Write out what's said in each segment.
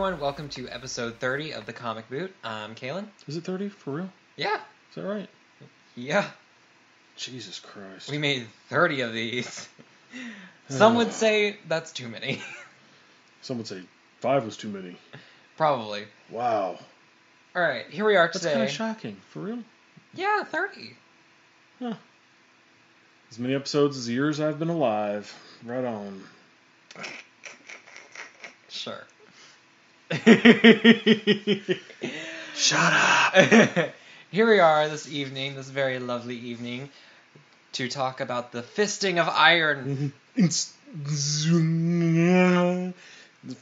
everyone. Welcome to episode 30 of the Comic Boot. I'm Kalen. Is it 30 for real? Yeah. Is that right? Yeah. Jesus Christ. We made 30 of these. Some would say that's too many. Some would say 5 was too many. Probably. Wow. Alright, here we are That's today. kind of shocking. For real? Yeah, 30. Huh. As many episodes as years I've been alive. Right on. Sure. Shut up! Here we are this evening, this very lovely evening, to talk about the fisting of iron. The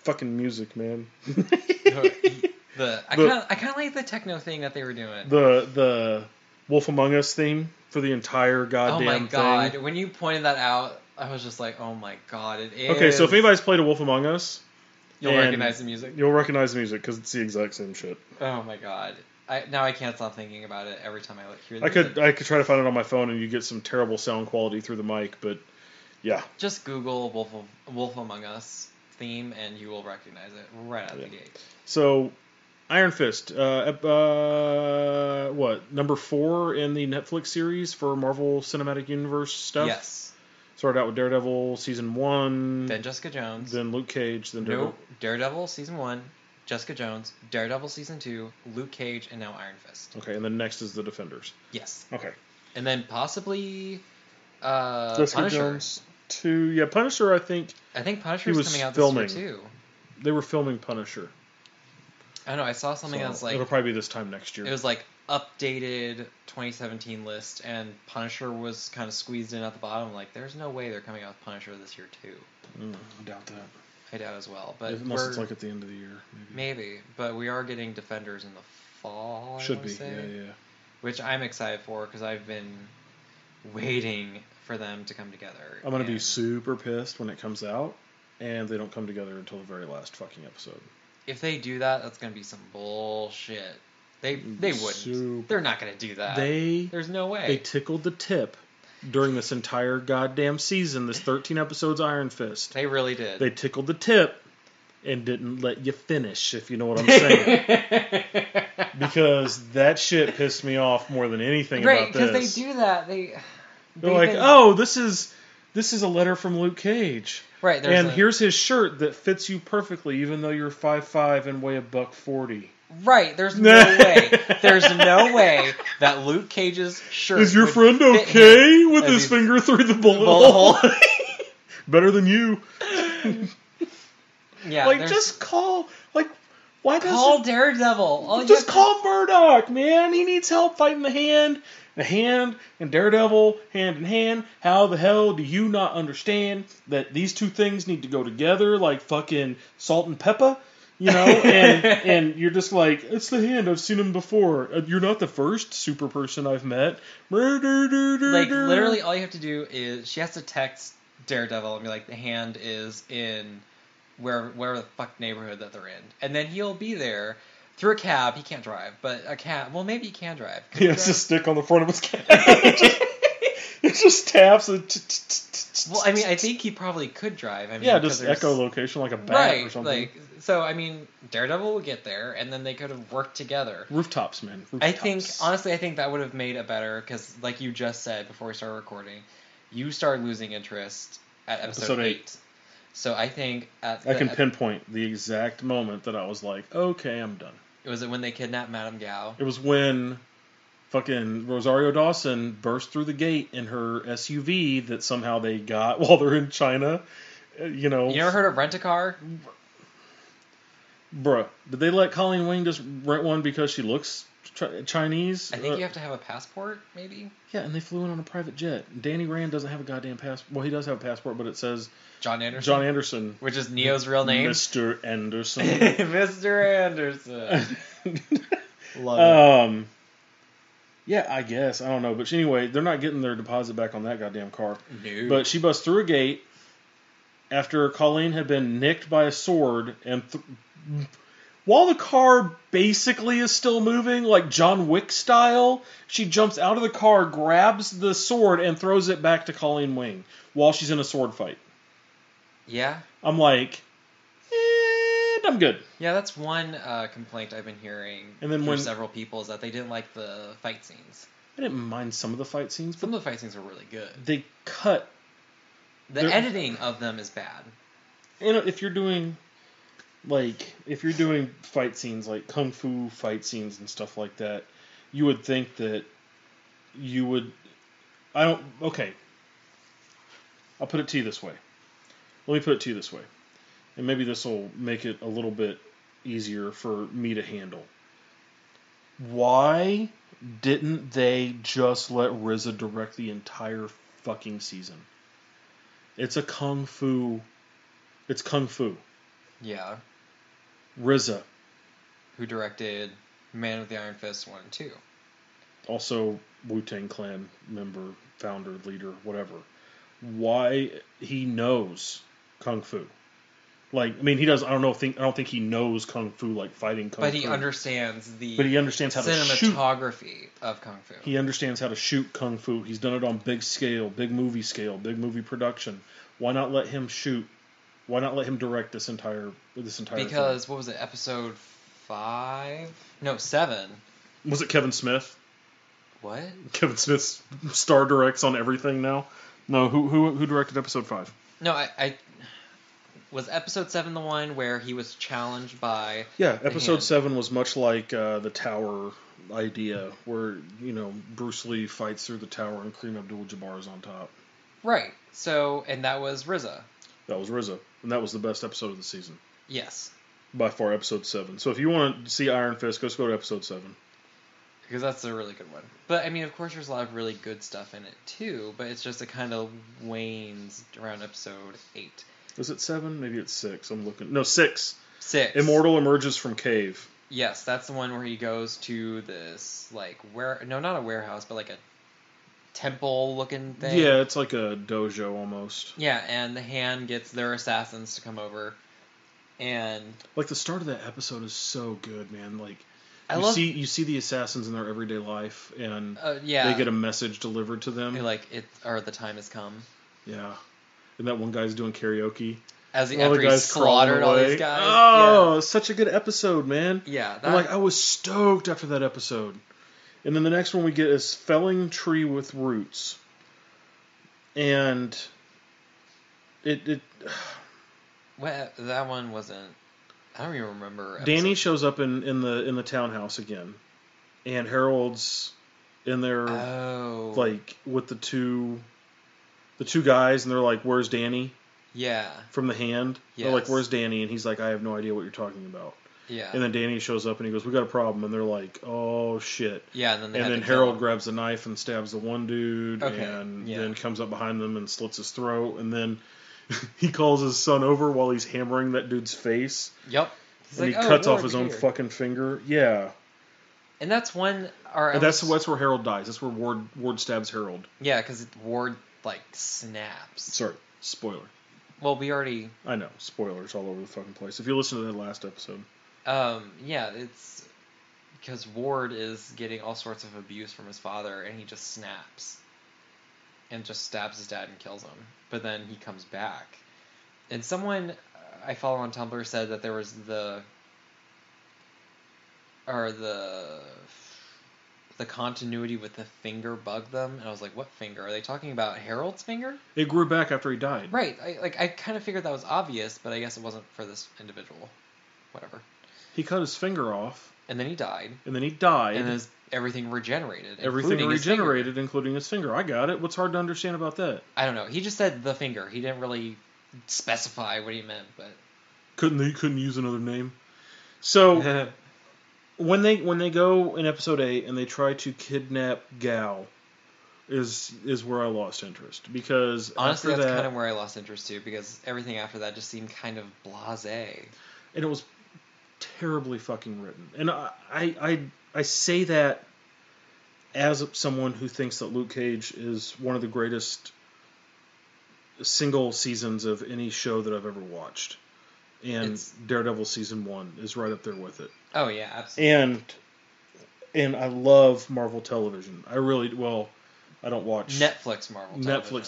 fucking music, man. I kind of like the techno thing that they were doing. The Wolf Among Us theme for the entire goddamn thing. Oh my god! When you pointed that out, I was just like, "Oh my god, it is." Okay, so if anybody's played a Wolf Among Us, you'll recognize the music. You'll recognize the music because it's the exact same shit. Oh my god! Now I can't stop thinking about it every time I hear the music. I could try to find it on my phone, and you get some terrible sound quality through the mic, but yeah. Just Google Wolf Among Us theme, and you will recognize it right out of the gate. So, Iron Fist, number 4 in the Netflix series for Marvel Cinematic Universe stuff? Yes. Started out with Daredevil Season 1. Then Jessica Jones. Then Luke Cage. Then Daredevil. Nope. Daredevil Season 1, Jessica Jones, Daredevil Season 2, Luke Cage, and now Iron Fist. Okay, and then next is The Defenders. Yes. Okay. And then possibly Jessica Punisher. Jones 2. Yeah, Punisher, I think Punisher was coming out filming. this year, too. They were filming Punisher. I know, I saw something that was like... It'll probably be this time next year. It was like updated 2017 list, and Punisher was kind of squeezed in at the bottom. Like, there's no way they're coming out with Punisher this year, too. I doubt that. I doubt as well. But unless it's like at the end of the year, maybe. But we are getting Defenders in the fall, Should be, say, yeah. Which I'm excited for, because I've been waiting for them to come together. I'm going to be super pissed when it comes out, and they don't come together until the very last fucking episode. If they do that, that's going to be some bullshit. They wouldn't. They're not going to do that. There's no way. They tickled the tip during this entire goddamn season, this 13 episodes Iron Fist. They really did. They tickled the tip and didn't let you finish, if you know what I'm saying. Because that shit pissed me off more than anything about this. Right, because they do that. They're like, oh, this is a letter from Luke Cage. Right, and here's his shirt that fits you perfectly, even though you're 5'5" and weigh $140. Right, there's no way. There's no way that Luke Cage's shirt is your friend okay with his finger through the bullet hole? Better than you. Yeah, just call. Why does call Daredevil? Just call Murdoch, man. He needs help fighting the Hand. The Hand and Daredevil, hand in hand. How the hell do you not understand that these two things need to go together like fucking salt and pepper? You know? and you're just like, it's the Hand. I've seen him before. You're not the first super person I've met. Like, literally all you have to do is, she has to text Daredevil and be like, the Hand is in wherever the fuck neighborhood that they're in. And then he'll be there. Through a cab, he can't drive, but a cab, well, maybe he can drive. He has a stick on the front of his cab. It just taps. Well, I mean, I think he probably could drive. I mean, yeah, just echolocation like a bat or something. So, I mean, Daredevil would get there, and then they could have worked together. Rooftops, man. Rooftops. I think that would have made it better, because, like you just said before we started recording, you started losing interest at episode 8. So I think I can pinpoint the exact moment that I was like, okay, I'm done. Was it when they kidnapped Madame Gao? It was when fucking Rosario Dawson burst through the gate in her SUV that somehow they got while they're in China. You know. You never heard of rent-a-car? Bruh, did they let Colleen Wing just rent one because she looks Chinese? I think you have to have a passport, maybe? Yeah, and they flew in on a private jet. Danny Rand doesn't have a goddamn passport. Well, he does have a passport, but it says John Anderson. John Anderson. Which is Neo's real name. Mr. Anderson. Mr. Anderson. Love it. Yeah, I guess. I don't know. But anyway, they're not getting their deposit back on that goddamn car. No. But she busts through a gate after Colleen had been nicked by a sword and... while the car basically is still moving, like John Wick style, she jumps out of the car, grabs the sword, and throws it back to Colleen Wing while she's in a sword fight. Yeah? I'm like, I'm good. Yeah, that's one complaint I've been hearing from several people is that they didn't like the fight scenes. I didn't mind some of the fight scenes. Some of the fight scenes were really good. They cut. The editing of them is bad. If you're doing fight scenes like kung fu fight scenes and stuff like that, you would think that you would. Okay. I'll put it to you this way. Let me put it to you this way. And maybe this will make it a little bit easier for me to handle. Why didn't they just let RZA direct the entire fucking season? It's kung fu. Yeah. RZA. Who directed Man with the Iron Fist 1 and 2. Also Wu-Tang Clan member, founder, leader, whatever. Why he knows kung fu? He does. I don't think he knows kung fu like fighting kung fu. But he understands how to shoot cinematography of kung fu. He understands how to shoot kung fu. He's done it on big scale, big movie production. Why not let him shoot? Why not let him direct this entire Because thing? What was it? Episode 5? No, 7. Was it Kevin Smith? What? Kevin Smith star directs on everything now. No, who directed episode 5? No, I was episode 7 the one where he was challenged by... Yeah, episode 7 was much like the Tower idea, where, Bruce Lee fights through the tower and Kareem Abdul-Jabbar is on top. Right. So, and that was RZA. That was RZA. And that was the best episode of the season. Yes. By far, episode 7. So if you want to see Iron Fist, go to episode 7. Because that's a really good one. But, of course, there's a lot of really good stuff in it, too. But it's just it kind of wanes around episode 8. Is it 7? Maybe it's 6. I'm looking. No, 6. 6. Immortal emerges from cave. Yes, that's the one where he goes to this, not a warehouse, but a temple-looking thing. Yeah, it's like a dojo almost. Yeah, and the hand gets their assassins to come over. And... the start of that episode is so good, man. You see the assassins in their everyday life, and they get a message delivered to them. The time has come. Yeah. And that one guy's doing karaoke. After he slaughtered all these guys. Oh, such a good episode, man. Yeah. I was stoked after that episode. And then the next one we get is Felling Tree with Roots. And it well, that one wasn't... I don't even remember. Danny shows up in the townhouse again, and Harold's in there, with the two guys, and they're like, "Where's Danny?" Yeah. From the hand. Yes. They're like, "Where's Danny?" And he's like, "I have no idea what you're talking about." Yeah. And then Danny shows up and he goes, "We got a problem," and they're like, "Oh shit." Yeah. And then Harold grabs a knife and stabs the one dude, and then comes up behind them and slits his throat, and then he calls his son over while he's hammering that dude's face. Yep. And he cuts off his own fucking finger. Yeah. And that's one... And that's where Harold dies. That's where Ward stabs Harold. Yeah, because Ward, snaps. Sorry, spoiler. Well, we already... I know, spoilers all over the fucking place. If you listen to that last episode. Yeah, it's... Because Ward is getting all sorts of abuse from his father, and he just snaps. And just stabs his dad and kills him. But then he comes back. And someone... I follow on Tumblr said that there was the continuity with the finger bugged them, and I was like, what finger? Are they talking about Harold's finger? It grew back after he died. Right. I kind of figured that was obvious, but I guess it wasn't for this individual. Whatever. He cut his finger off. And then he died. And then everything regenerated. Including his finger. I got it. What's hard to understand about that? I don't know. He just said the finger. He didn't really specify what he meant, but couldn't use another name. So when they go in episode 8 and they try to kidnap Gal is where I lost interest, because honestly that's kind of where I lost interest too, because everything after that just seemed kind of blasé, and it was terribly fucking written. And I say that as someone who thinks that Luke Cage is one of the greatest single seasons of any show that I've ever watched, and Daredevil season 1 is right up there with it. Oh yeah, absolutely. And I love Marvel Television. I don't watch Netflix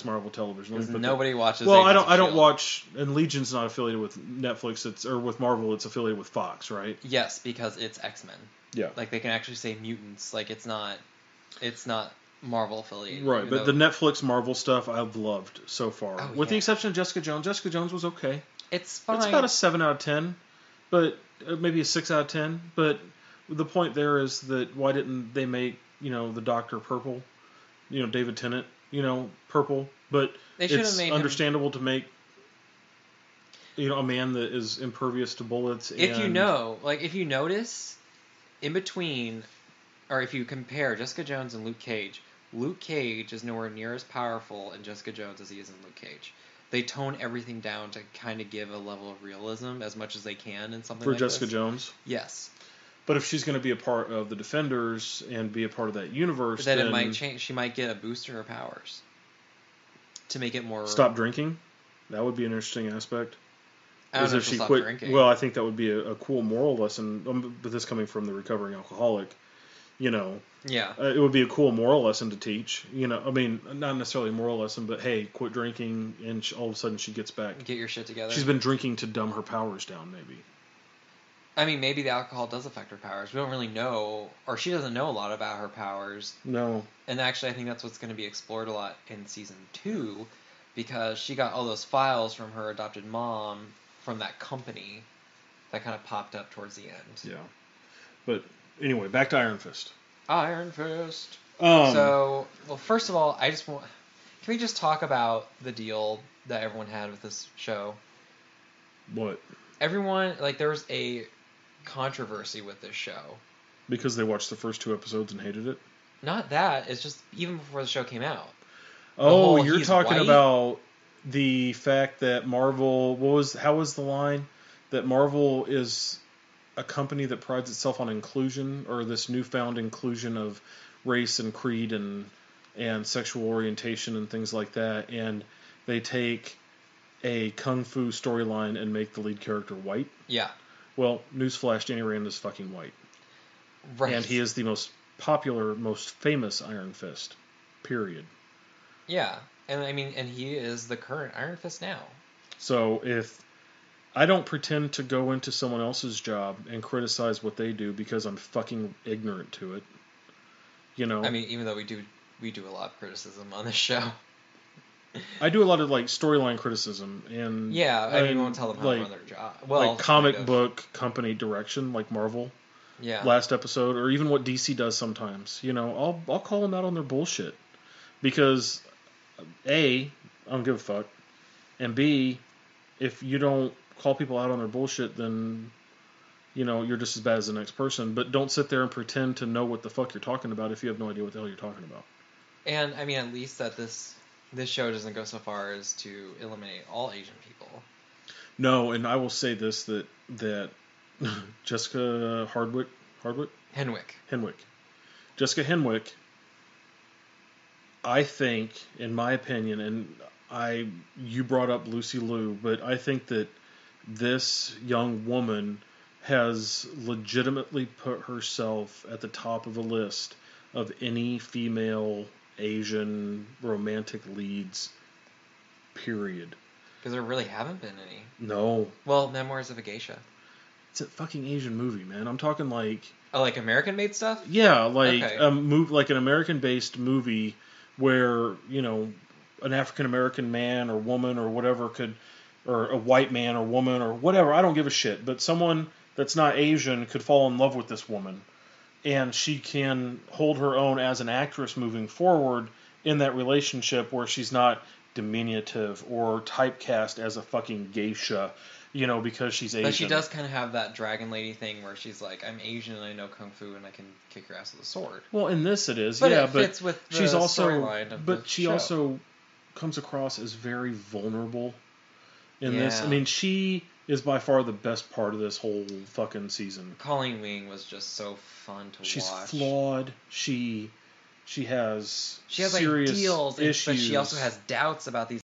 Marvel television. Because nobody watches. Well, I don't watch, and Legion's not affiliated with Netflix. Or with Marvel. It's affiliated with Fox, right? Yes, because it's X-Men. Yeah. Like they can actually say mutants. Like it's not Marvel affiliated. Right, but the Netflix Marvel stuff I've loved so far, with the exception of Jessica Jones. Jessica Jones was okay. It's fine. It's about a 7 out of 10, but maybe a 6 out of 10. But the point there is that why didn't they make the Doctor purple? David Tennant, purple. But it's understandable to make a man that is impervious to bullets. If you notice, in between, or if you compare Jessica Jones and Luke Cage is nowhere near as powerful in Jessica Jones as he is in Luke Cage. They tone everything down to kind of give a level of realism as much as they can in something like this. For Jessica Jones? Yes. But if she's going to be a part of the Defenders and be a part of that universe, then it might change. She might get a boost in her powers to make it more. Stop drinking. That would be an interesting aspect. I don't know if she quit drinking. Well, I think that would be a cool moral lesson. But this coming from the recovering alcoholic, Yeah. It would be a cool moral lesson to teach. I mean, not necessarily a moral lesson, but hey, quit drinking, and all of a sudden she gets back. Get your shit together. She's been drinking to dumb her powers down, maybe. I mean, maybe the alcohol does affect her powers. We don't really know, or she doesn't know a lot about her powers. No. And actually, I think that's what's going to be explored a lot in Season 2, because she got all those files from her adopted mom from that company that kind of popped up towards the end. Yeah. But anyway, back to Iron Fist. Iron Fist. So, well, first of all, can we just talk about the deal that everyone had with this show? What? Everyone, there was a controversy with this show. Because they watched the first 2 episodes and hated it? Not that. It's just even before the show came out. Oh, you're talking about the fact that Marvel... How was the line? That Marvel is a company that prides itself on inclusion, or this newfound inclusion of race and creed and sexual orientation and things like that, and they take a kung fu storyline and make the lead character white. Yeah. Well, newsflash, Danny Rand is fucking white. Right. And he is the most popular, most famous Iron Fist. Period. Yeah. And he is the current Iron Fist now. So if I don't pretend to go into someone else's job and criticize what they do because I'm fucking ignorant to it. I mean, even though we do a lot of criticism on this show. I do a lot of storyline criticism and we won't tell them how to run their job. Well, comic book company direction, like Marvel. Yeah. Last episode, or even what DC does sometimes. I'll call them out on their bullshit because A, I don't give a fuck, and B, if you don't call people out on their bullshit, then you're just as bad as the next person. But don't sit there and pretend to know what the fuck you're talking about if you have no idea what the hell you're talking about. And I mean, at least that this show doesn't go so far as to eliminate all Asian people. No, and I will say this, that Jessica Henwick. Jessica Henwick, I think, in my opinion, and you brought up Lucy Liu, but I think that this young woman has legitimately put herself at the top of the list of any female Asian romantic leads, period. Because there really haven't been any. No. Well, Memoirs of a Geisha. It's a fucking Asian movie, man. I'm talking like... Oh, like American-made stuff? Yeah, like like an American-based movie where, an African-American man or woman or whatever or a white man or woman or whatever, I don't give a shit, but someone that's not Asian could fall in love with this woman. And she can hold her own as an actress moving forward in that relationship where she's not diminutive or typecast as a fucking geisha, because she's Asian. But she does kind of have that dragon lady thing where she's like, I'm Asian and I know kung fu and I can kick your ass with a sword. Well, in this it is, but yeah. It fits with the she's storyline of the she show. also comes across as very vulnerable in this. I mean, she is by far the best part of this whole fucking season. Colleen Wing was just so fun to watch. She's flawed. She has serious ideals, issues, but she also has doubts about these